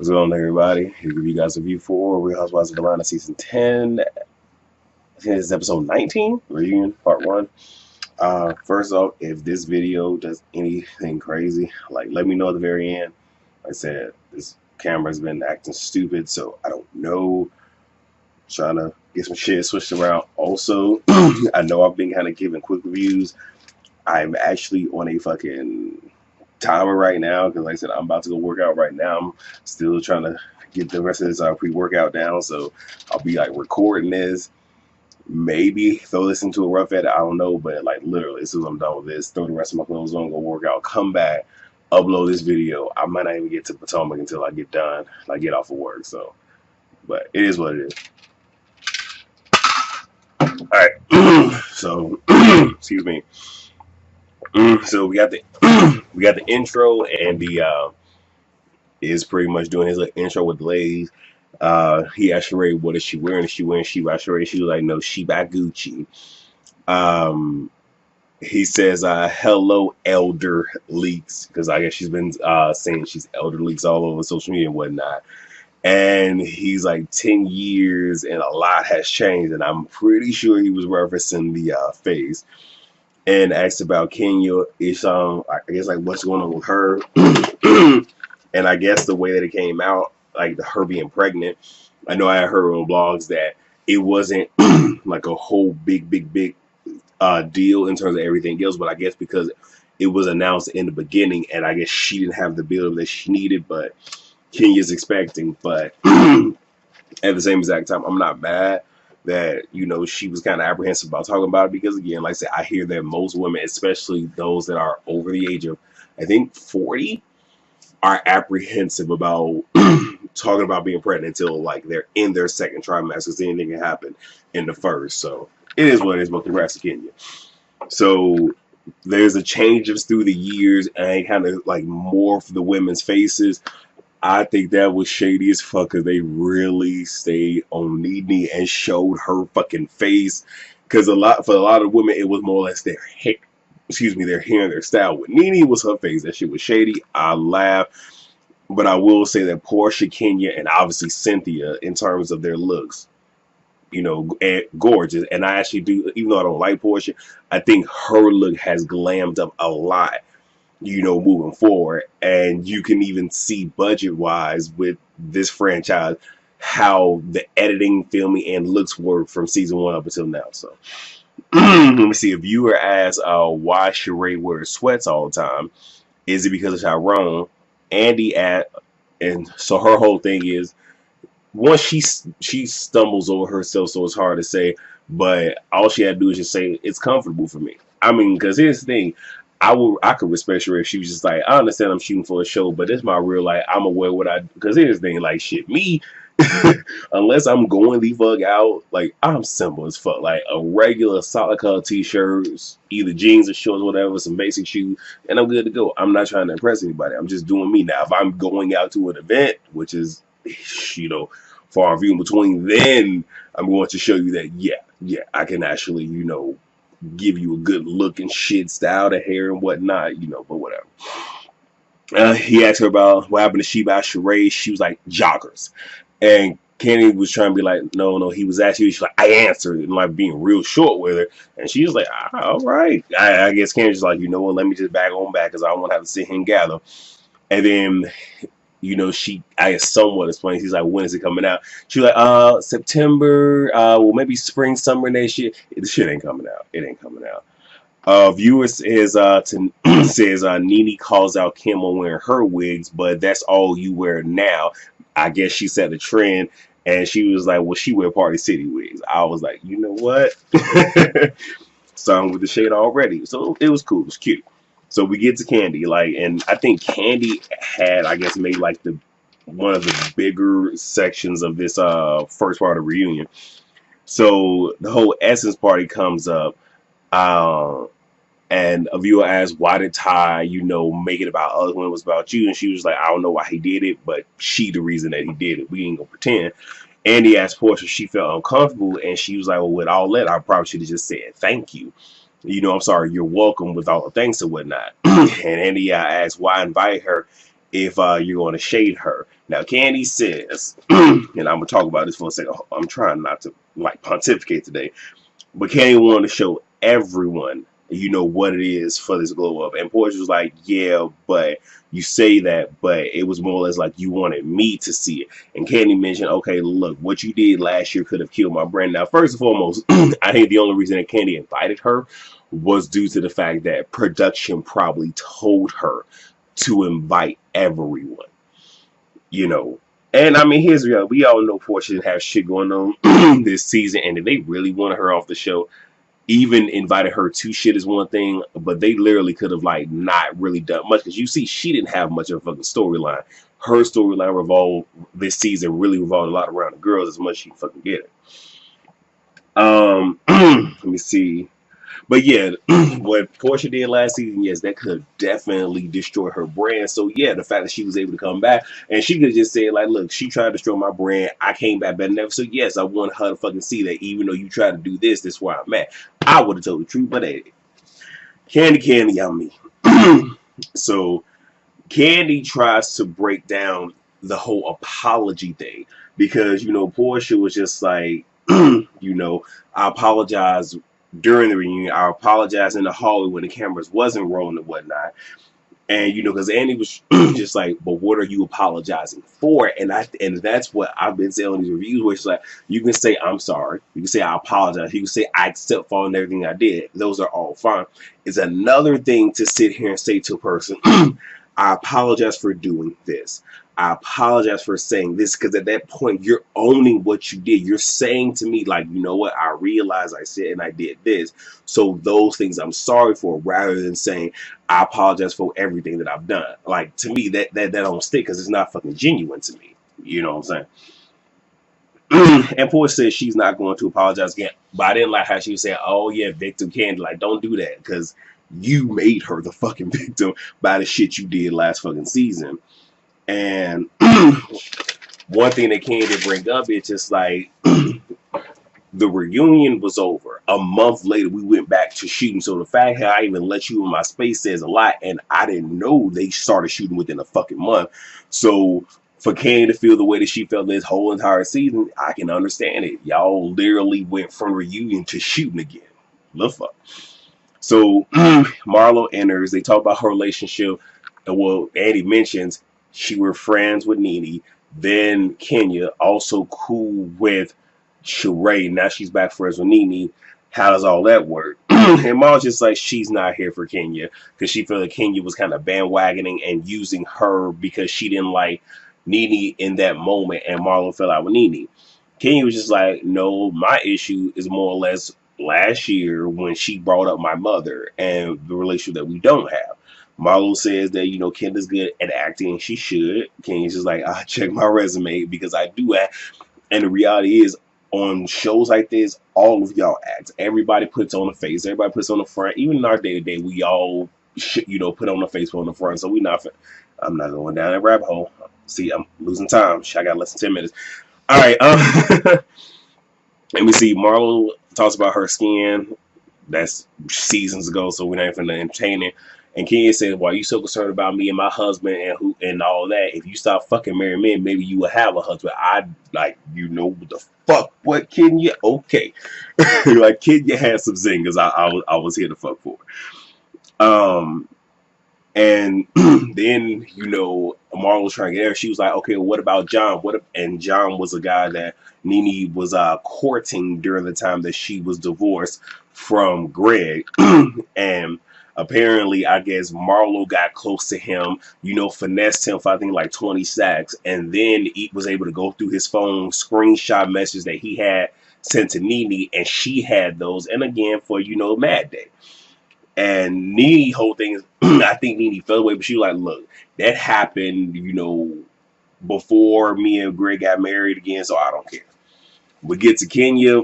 What's going on, everybody? Here to give you guys a review for Real Housewives of Atlanta Season 10. I think this is episode 19, Reunion, Part 1. First off, if this video does anything crazy, let me know at the very end. Like I said, this camera's been acting stupid, so I don't know. Trying to get some shit switched around. Also, I know I've been kind of giving quick reviews. I'm actually on a fucking timer right now because, like I said, I'm about to go work out right now. I'm still trying to get the rest of this pre-workout down, so I'll be recording this. Maybe throw this into a rough edit. I don't know, but literally, as soon as I'm done with this, throw the rest of my clothes on, go work out, come back, upload this video. I might not even get to Potomac until I get done, get off of work. So, but it is what it is. All right. So, excuse me. So we got the intro, and the is pretty much doing his intro with the ladies. He asked Sheree, what is she wearing? Is she wearing She by Sheree? She was like, no, She by Gucci. He says, hello, Elder Leaks, because I guess she's been saying she's Elder Leaks all over social media and whatnot. And he's like, 10 years and a lot has changed. And I'm pretty sure he was referencing the phase. And asked about Kenya. It's I guess what's going on with her. And I guess the way that it came out, her being pregnant, I know I heard on blogs that it wasn't a whole big deal in terms of everything else, but I guess because it was announced in the beginning, and I guess she didn't have the build that she needed, but Kenya's expecting. But at the same exact time, I'm not mad that, she was kind of apprehensive about talking about it, because again, like I said, I hear that most women, especially those that are over the age of, I think, 40, are apprehensive about talking about being pregnant until they're in their second trimester, because anything can happen in the first. So it is what it is, but congrats to Kenya. So there's a changes through the years, and kind of morph the women's faces. I think that was shady as fuck, because they really stayed on Nene and showed her fucking face. Because for a lot of women, it was more or less their hair. Their hair and their style. With Nene, was her face. That shit was shady. I laugh. But I will say that Portia, Kenya, and obviously Cynthia, in terms of their looks, and gorgeous. And I actually do, even though I don't like Portia, I think her look has glammed up a lot, moving forward. And you can even see budget-wise with this franchise how the editing, filming, and looks were from season 1 up until now. So let me see. A viewer asked why Sheree wears sweats all the time. Is it because of Tyrone? Andy and so her whole thing is, once she stumbles over herself, so it's hard to say, but all she had to do is just say it's comfortable for me. I mean, because here's the thing, I could respect her if she was just like, I understand I'm shooting for a show, but it's my real life. I'm aware what I, because here's the thing, shit, me, unless I'm going the fuck out, I'm simple as fuck. A regular solid color t-shirts, either jeans or shorts, whatever, some basic shoes, and I'm good to go. I'm not trying to impress anybody. I'm just doing me. Now, if I'm going out to an event, which is, far and few in between, then I'm going to show you that, yeah, I can actually, give you a good look and shit, style the hair and whatnot, but whatever. He asked her about what happened to She by Sheree. She was like, joggers. And Kenny was trying to be like, no, he was asking you. She's like, I answered, and being real short with her. And she was like, all right. I guess Kenny's just like, you know what, let me just back on back, because I don't want to have to sit here and gather. And then, she, I guess, somewhat explains. He's like, when is it coming out? She's like, September, well, maybe spring, summer next year. The shit ain't coming out. It ain't coming out. Viewers says Nene calls out Kim on wearing her wigs, but that's all you wear now. I guess she set the trend, and she was like, well, she wear Party City wigs. I was like, you know what? Song with the shade already. So it was cool. It was cute. So we get to Candy, and I think Candy had, I guess, made one of the bigger sections of this first part of the reunion. So the whole Essence party comes up, and a viewer asked, why did Ty, make it about us when it was about you? And she was like, I don't know why he did it, but she the reason that he did it. We ain't gonna pretend. Andy asked Portia if she felt uncomfortable, and she was like, well, with all that, I probably should have just said thank you. I'm sorry, you're welcome, with all the thanks and whatnot. And Andy asked, why invite her if you're going to shade her? Now, Candy says, and I'm gonna talk about this for a second. I'm trying not to like pontificate today, but Candy wanted to show everyone, what it is for this glow up. And Portia was like, yeah, but you say that, but it was more or less like you wanted me to see it. And Candy mentioned, okay, look, what you did last year could have killed my brand. Now, first and foremost, I think the only reason that Candy invited her was due to the fact that production probably told her to invite everyone, you know. And I mean, here's the reality. We all know Portia didn't have shit going on this season, and if they really wanted her off the show, even invited her to shit is one thing, but they literally could have like not really done much because you see, she didn't have much of a fucking storyline. Her storyline revolved this season really revolved a lot around the girls as much as she can fucking get it. Let me see. But yeah, what Portia did last season, yes, that could definitely destroy her brand. So yeah, the fact that she was able to come back and she could just say like, look, she tried to destroy my brand. I came back better than ever. So yes, I want her to fucking see that even though you tried to do this, this is where I'm at. I would have told the truth, but hey, Candy, I'm me. So Candy tries to break down the whole apology thing because, Portia was just like, I apologize during the reunion. I apologize in the hallway when the cameras wasn't rolling and whatnot. And because Andy was just like, but what are you apologizing for? And that's what I've been saying on these reviews, where it's like, you can say I'm sorry, you can say I apologize, you can say I accept fault in everything I did. Those are all fine. It's another thing to sit here and say to a person, I apologize for doing this. I apologize for saying this, because at that point you're owning what you did. You're saying to me like, you know what, I realized I said and I did this. So those things I'm sorry for, rather than saying I apologize for everything that I've done. Like, to me, that don't stick because it's not fucking genuine to me. You know what I'm saying? And Portia says she's not going to apologize again. But I didn't like how she was saying, oh yeah, victim Candy. Like, don't do that because you made her the fucking victim by the shit you did last fucking season. And one thing that Candy did bring up is just like, the reunion was over. A month later, we went back to shooting. So the fact that I even let you in my space says a lot. And I didn't know they started shooting within a fucking month. So for Candy to feel the way that she felt this whole entire season, I can understand it. Y'all literally went from reunion to shooting again. The fuck. So Marlo enters. They talk about her relationship. And well, Andy mentions she were friends with Nene. Then Kenya, also cool with Sheree. Now she's back friends with Nene. How does all that work? And Marlo's just like, she's not here for Kenya because she felt like Kenya was kind of bandwagoning and using her because she didn't like Nene in that moment, and Marlo fell out with Nene. Kenya was just like, no, my issue is more or less last year when she brought up my mother and the relationship that we don't have. Marlo says that, Kenda's good at acting. She should. Kenya's just like, I check my resume because I do act. And the reality is, on shows like this, all of y'all act. Everybody puts on a face. Everybody puts on the front. Even in our day-to-day, we all, put on the face, put on the front. So I'm not going down that rabbit hole. See, I'm losing time. I got less than 10 minutes. All right. Let me see. Marlo talks about her skin. That's seasons ago, so we're not even going to entertain it. And Kenya said, why are you so concerned about me and my husband and all that? If you stop fucking marrying men, maybe you will have a husband. I like, what the fuck? What, Kenya? Okay. Like, Kenya had some zingers. I was here to fuck for. And then, Marlo was trying to get her. She was like, okay, well, what about John? And John was a guy that Nene was courting during the time that she was divorced from Greg. And apparently, I guess Marlo got close to him, finessed him for, I think, like 20 sacks. And then he was able to go through his phone, screenshot messages that he had sent to Nene, and she had those. And again, for, Mad Day. And Nene, whole thing is, I think Nene fell away, but she was like, look, that happened, before me and Greg got married again, so I don't care. We get to Kenya.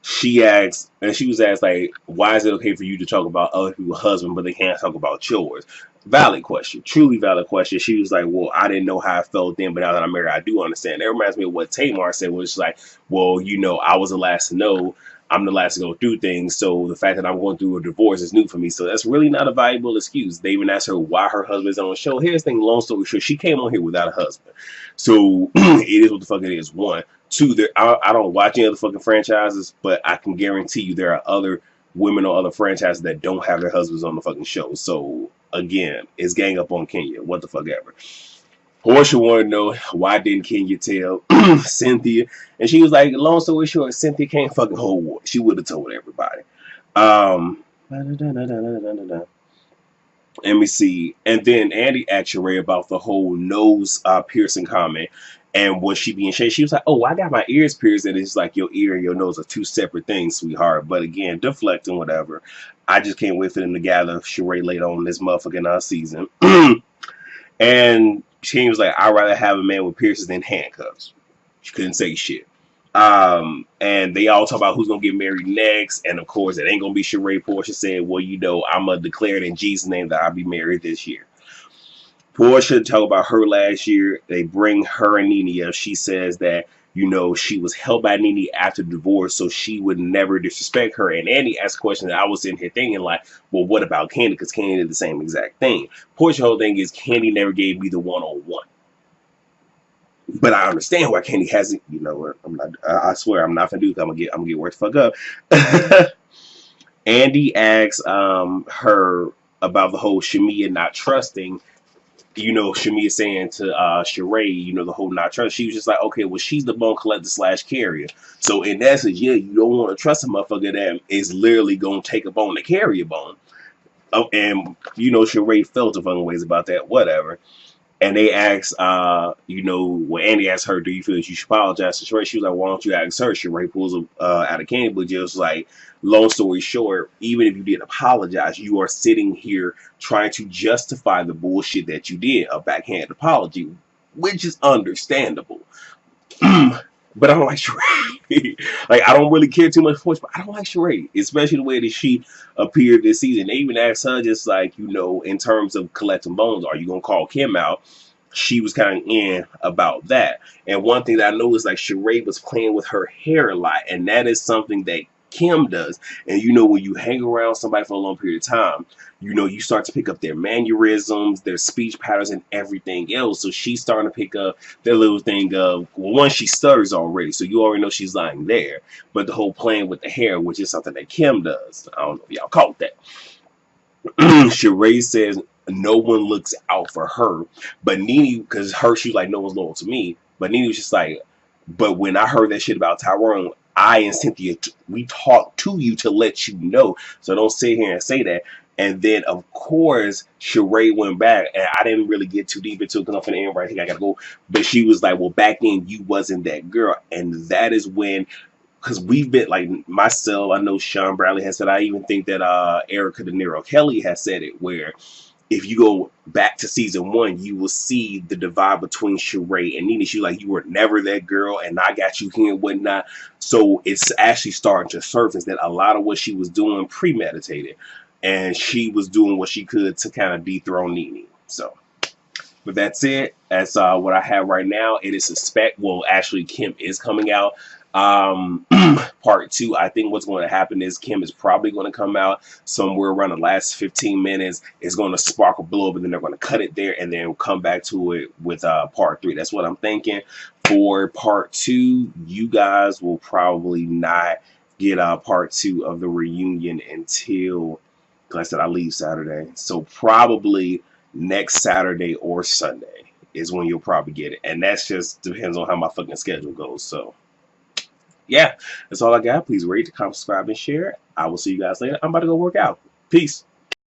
She asked, and she was asked, like, why is it okay for you to talk about other people's husband, but they can't talk about yours? Valid question, truly valid question. She was like, well, I didn't know how I felt then, but now that I'm married, I do understand. That reminds me of what Tamar said, which is like, well, I was the last to know I'm the last to go through things. So the fact that I'm going through a divorce is new for me. So that's really not a valuable excuse. They even asked her why her husband's on the show. Here's the thing, long story short, she came on here without a husband. So it is what the fuck it is. One. Two, I don't watch any other fucking franchises, but I can guarantee you there are other women or other franchises that don't have their husbands on the fucking show. So again, it's gang up on Kenya. What the fuck ever. Portia wanted to know why didn't Kenya tell Cynthia, and she was like, long story short, Cynthia can't fucking hold water. She would have told everybody. Let me see. And then Andy asked Sheree about the whole nose piercing comment. And was she being shady? She was like, oh, I got my ears pierced. And it's like your ear and your nose are two separate things, sweetheart. But again, deflecting, whatever. I just can't wait for them to gather Sheree later on this motherfucking season. And she was like, I'd rather have a man with piercings than handcuffs. She couldn't say shit. And they all talk about who's gonna get married next, and of course it ain't gonna be Sheree. Portia said, well, you know, I'm gonna declare it in Jesus' name that I'll be married this year. Portia talk about her last year. They bring her and Nene up. She says that, you know, she was held by Nene after the divorce, so she would never disrespect her. And Andy asked a question that I was sitting here thinking, like, well, what about Candy? Because Candy did the same exact thing. Portia's whole thing is Candy never gave me the one-on-one. But I understand why Candy hasn't. You know what? I swear I'm not gonna do. I'm gonna get worked the fuck up. Andy asks her about the whole Shamia not trusting. You know, Shamia saying to Sheree, you know, the whole not trust. She was just like, okay, well, she's the bone collector / carrier. So in essence, yeah, you don't want to trust a motherfucker that is literally gonna take a bone to carry a bone. Oh, and you know, Sheree felt a fucking ways about that. Whatever. And they asked, you know, when Andy asked her, do you feel that you should apologize to Sheree? She was like, why don't you ask her? Sheree pulls out of Candy, but just like, long story short, even if you did apologize, you are sitting here trying to justify the bullshit that you did, a backhand apology, which is understandable. But I don't like Sheree. Like, I don't really care too much for it, but I don't like Sheree, especially the way that she appeared this season. They even asked her, just like, you know, in terms of collecting bones, are you going to call Kim out? She was kind of in about that. And one thing that I know is, like, Sheree was playing with her hair a lot, and that is something that Kim does. And you know, when you hang around somebody for a long period of time, you know, you start to pick up their mannerisms, their speech patterns, and everything else. So she's starting to pick up that little thing of, well, one, she stutters already, so you already know she's lying there. But the whole playing with the hair, which is something that Kim does. I don't know if y'all caught that. Sheree says no one looks out for her, but Nene, because she's like, no one's loyal to me. But Nene was just like, but when I heard that shit about Tyrone, I and Cynthia, we talked to you to let you know. So don't sit here and say that. And then, of course, Sheree went back, and I didn't really get too deep into it because I'm finna end right here. I gotta go. But she was like, well, back then, you wasn't that girl. And that is when, because we've been, like, myself, I know Sean Bradley has said, I even think that Erica De Niro Kelly has said it, where if you go back to season 1, you will see the divide between Sheree and Nene. She's like, you were never that girl, and I got you here and whatnot. So it's actually starting to surface that a lot of what she was doing premeditated. And she was doing what she could to kind of dethrone Nene. So, but that's it. That's what I have right now. It is well, actually, Kim is coming out. Part 2, I think what's going to happen is Kim is probably going to come out somewhere around the last 15 minutes. It's going to spark a blow up, and then they're going to cut it there and then come back to it with part 3. That's what I'm thinking. For part 2, you guys will probably not get part 2 of the reunion until, like I said, I leave Saturday. So probably next Saturday or Sunday is when you'll probably get it. And that's just depends on how my fucking schedule goes. So yeah, that's all I got. Please rate, comment, subscribe, and share. I will see you guys later. I'm about to go work out. Peace.